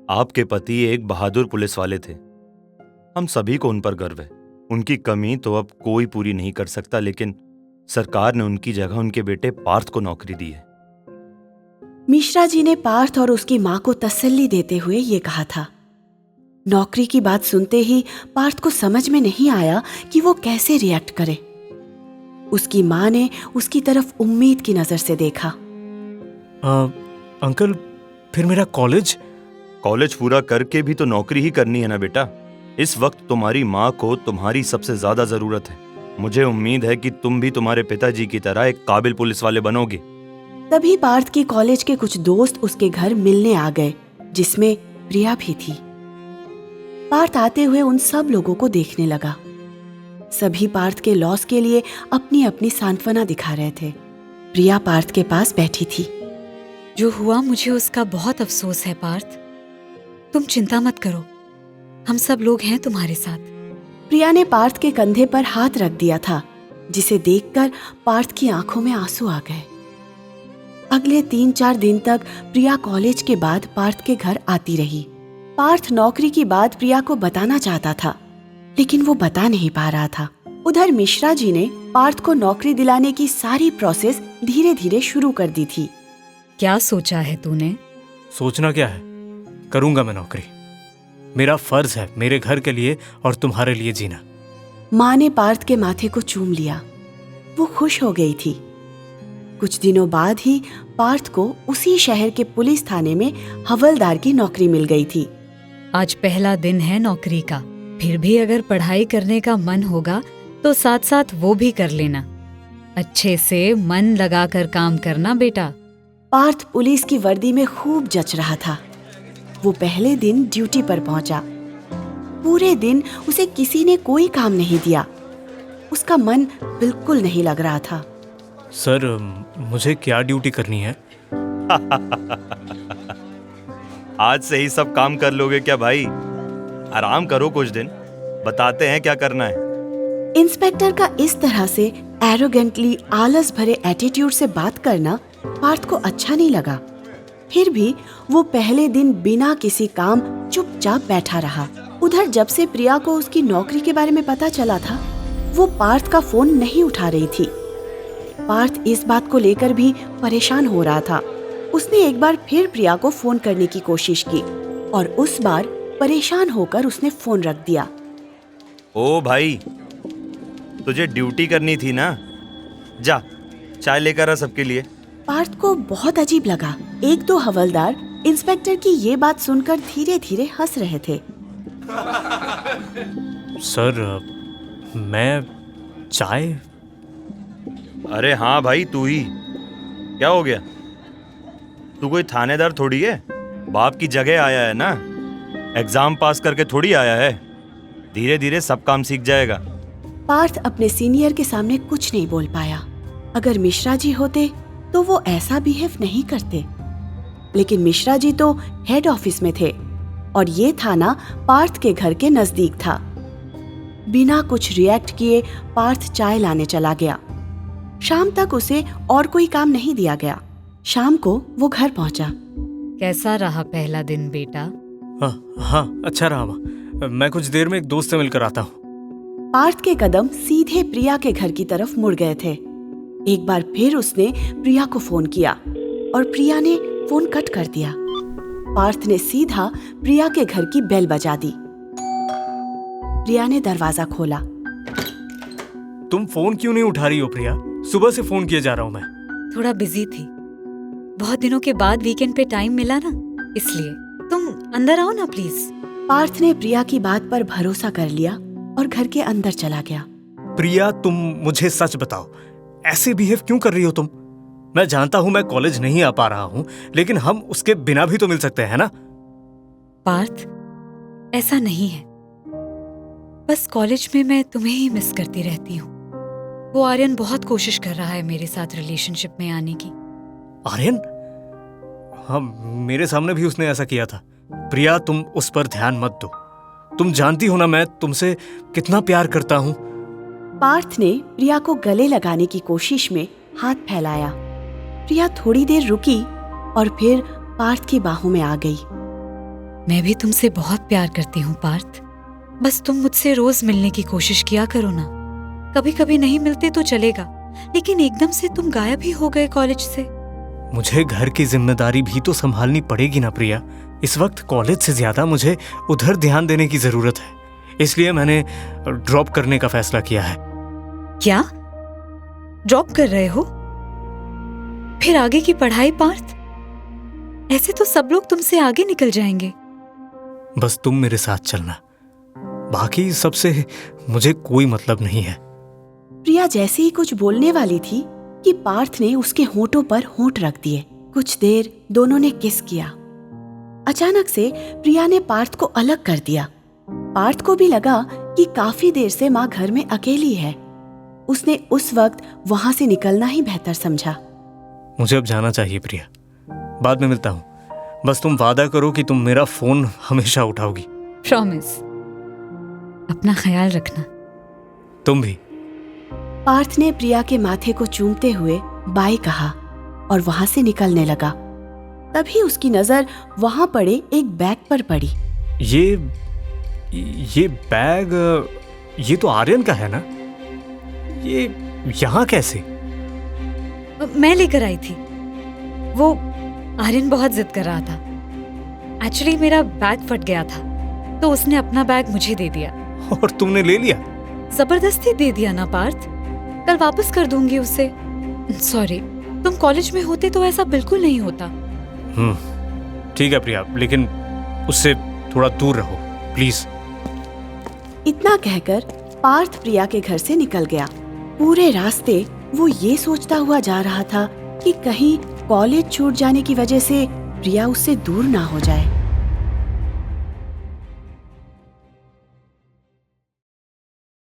आपके पति एक बहादुर पुलिस वाले थे। हम सभी को उन पर गर्व है। उनकी कमी तो अब कोई पूरी नहीं कर सकता, लेकिन सरकार ने उनकी जगह उनके बेटे पार्थ को नौकरी दी है। मिश्रा जी ने पार्थ और उसकी मां को तसल्ली देते हुए ये कहा था। नौकरी की बात सुनते ही पार्थ को समझ में नहीं आया कि वो कैसे रिएक्ट करे। उसकी मां ने उसकी तरफ उम्मीद की नजर से देखा। अंकल, फिर मेरा कॉलेज पूरा करके भी तो नौकरी ही करनी है ना बेटा। इस वक्त तुम्हारी माँ को तुम्हारी सबसे ज्यादा जरूरत है। मुझे उम्मीद है कि तुम भी तुम्हारे पिताजी की तरह एक काबिल पुलिस वाले बनोगे। तभी पार्थ के कॉलेज के कुछ दोस्त उसके घर मिलने आ गए, जिसमें प्रिया भी थी। पार्थ आते हुए उन सब लोगों को देखने लगा। सभी पार्थ के लॉस के लिए अपनी अपनी सांत्वना दिखा रहे थे। प्रिया पार्थ के पास बैठी थी। जो हुआ मुझे उसका बहुत अफसोस है पार्थ। तुम चिंता मत करो, हम सब लोग हैं तुम्हारे साथ। प्रिया ने पार्थ के कंधे पर हाथ रख दिया था, जिसे देखकर पार्थ की आंखों में आंसू आ गए। अगले 3-4 दिन तक प्रिया कॉलेज के बाद पार्थ के घर आती रही। पार्थ नौकरी की बात प्रिया को बताना चाहता था, लेकिन वो बता नहीं पा रहा था। उधर मिश्रा जी ने पार्थ को नौकरी दिलाने की सारी प्रोसेस धीरे धीरे शुरू कर दी थी। क्या सोचा है तूने? सोचना क्या है, करूंगा मैं नौकरी। मेरा फर्ज है मेरे घर के लिए और तुम्हारे लिए जीना। माँ ने पार्थ के माथे को चूम लिया। वो खुश हो गई थी। कुछ दिनों बाद ही पार्थ को उसी शहर के पुलिस थाने में हवलदार की नौकरी मिल गई थी। आज पहला दिन है नौकरी का, फिर भी अगर पढ़ाई करने का मन होगा तो साथ साथ वो भी कर लेना। अच्छे से मन लगाकर काम करना बेटा। पार्थ पुलिस की वर्दी में खूब जच रहा था। वो पहले दिन ड्यूटी पर पहुंचा। पूरे दिन उसे किसी ने कोई काम नहीं दिया। उसका मन बिल्कुल नहीं लग रहा था। सर, मुझे क्या ड्यूटी करनी है? आज से ही सब काम कर लोगे क्या भाई? आराम करो कुछ दिन, बताते हैं क्या करना है। इंस्पेक्टर का इस तरह से एरोगेंटली आलस भरे एटीट्यूड से बात करना पार्थ को अच्छा नहीं लगा। फिर भी वो पहले दिन बिना किसी काम चुपचाप बैठा रहा। उधर जब से प्रिया को उसकी नौकरी के बारे में पता चला था, वो पार्थ का फोन नहीं उठा रही थी। पार्थ इस बात को लेकर भी परेशान हो रहा था। उसने एक बार फिर प्रिया को फोन करने की कोशिश की और उस बार परेशान होकर उसने फोन रख दिया। ओ भाई, तुझे ड्यूटी करनी थी ना? जा चाय लेकर आ सबके लिए। पार्थ को बहुत अजीब लगा। 1-2 हवलदार इंस्पेक्टर की ये बात सुनकर धीरे धीरे हंस रहे थे। सर, मैं चाय? अरे हाँ भाई, तू ही। क्या हो गया? तू कोई थानेदार थोड़ी है, बाप की जगह आया है ना। एग्जाम पास करके थोड़ी आया है। धीरे धीरे सब काम सीख जाएगा। पार्थ अपने सीनियर के सामने कुछ नहीं बोल पाया। अगर मिश्रा जी होते तो वो ऐसा बिहेव नहीं करते, लेकिन मिश्रा जी तो हेड ऑफिस में थे और ये थाना पार्थ के घर के नजदीक था। बिना कुछ रिएक्ट किए पार्थ चाय लाने चला गया। शाम तक उसे और कोई काम नहीं दिया गया। शाम को वो घर पहुंचा। कैसा रहा पहला दिन बेटा? हाँ, अच्छा रहा माँ। मैं कुछ देर में एक दोस्त से मिलकर आता हूँ। पार्थ के कदम सीधे प्रिया के घर की तरफ मुड़ गए थे। एक बार फिर उसने प्रिया को फोन किया और प्रिया ने फोन कट कर दिया। पार्थ ने सीधा प्रिया के घर की बेल बजा दी। प्रिया ने दरवाजा खोला। तुम फोन क्यों नहीं उठा रही हो प्रिया? सुबह से फोन किए जा रहा हूँ मैं। थोड़ा बिजी थी, बहुत दिनों के बाद वीकेंड पे टाइम मिला ना, इसलिए। तुम अंदर आओ ना प्लीज। पार्थ ने प्रिया की बात पर भरोसा कर लिया और घर के अंदर चला गया। प्रिया, तुम मुझे सच बताओ, ऐसे बिहेव क्यों कर रही हो तुम? मैं जानता हूँ मैं कॉलेज नहीं आ पा रहा हूँ, लेकिन हम उसके बिना भी तो मिल सकते हैं ना? पार्थ, ऐसा नहीं है। बस कॉलेज में मैं तुम्हें ही मिस करती रहती हूँ। वो आर्यन बहुत कोशिश कर रहा है मेरे साथ रिलेशनशिप में आने की। आर्यन? हाँ, मेरे सामने भी उसने ऐसा किया था। प्रिया, तुम उस पर ध्यान मत दो। तुम जानती हो ना मैं तुमसे कितना प्यार करता हूँ। पार्थ ने प्रिया को गले लगाने की कोशिश में हाथ फैलाया। प्रिया थोड़ी देर रुकी और फिर पार्थ की बाहों में आ गई। मैं भी तुमसे बहुत प्यार करती हूँ पार्थ। बस तुम मुझसे रोज मिलने की कोशिश किया करो ना। कभी कभी नहीं मिलते तो चलेगा, लेकिन एकदम से तुम गायब ही हो गए कॉलेज से। मुझे घर की जिम्मेदारी भी तो संभालनी पड़ेगी ना प्रिया। इस वक्त कॉलेज से ज्यादा मुझे उधर ध्यान देने की जरूरत है, इसलिए मैंने ड्रॉप करने का फैसला किया है। क्या ड्रॉप कर रहे हो? फिर आगे की पढ़ाई पार्थ? ऐसे तो सब लोग तुमसे आगे निकल जाएंगे। बस तुम मेरे साथ चलना, बाकी सबसे मुझे कोई मतलब नहीं है। प्रिया जैसे ही कुछ बोलने वाली थी कि पार्थ ने उसके होंठों पर होंठ रख दिए। कुछ देर दोनों ने किस किया। अचानक से प्रिया ने पार्थ को अलग कर दिया। पार्थ को भी लगा कि काफी देर से माँ घर में अकेली है। उसने उस वक्त वहां से निकलना ही बेहतर समझा। मुझे अब जाना चाहिए प्रिया, बाद में मिलता हूँ। बस तुम वादा करो कि तुम मेरा फोन हमेशा उठाओगी। प्रॉमिस। अपना ख्याल रखना। तुम भी। पार्थ ने प्रिया के माथे को चूमते हुए बाय कहा और वहां से निकलने लगा। तभी उसकी नजर वहां पड़े एक बैग पर पड़ी। ये बैग, ये तो आर्यन का है ना? ये यहाँ कैसे? मैं लेकर आई थी। वो आर्यन बहुत जिद कर रहा था। एक्चुअली मेरा बैग फट गया था, तो उसने अपना बैग मुझे दे दिया। और तुमने ले लिया? जबरदस्ती दे दिया ना पार्थ। कल वापस कर दूंगी उसे। सॉरी, तुम कॉलेज में होते तो ऐसा बिल्कुल नहीं होता। ठीक है प्रिया, लेकिन उससे थोड़ा दूर रहो प्लीज। इतना कहकर पार्थ प्रिया के घर से निकल गया। पूरे रास्ते वो ये सोचता हुआ जा रहा था कि कहीं कॉलेज छूट जाने की वजह से प्रिया उससे दूर ना हो जाए।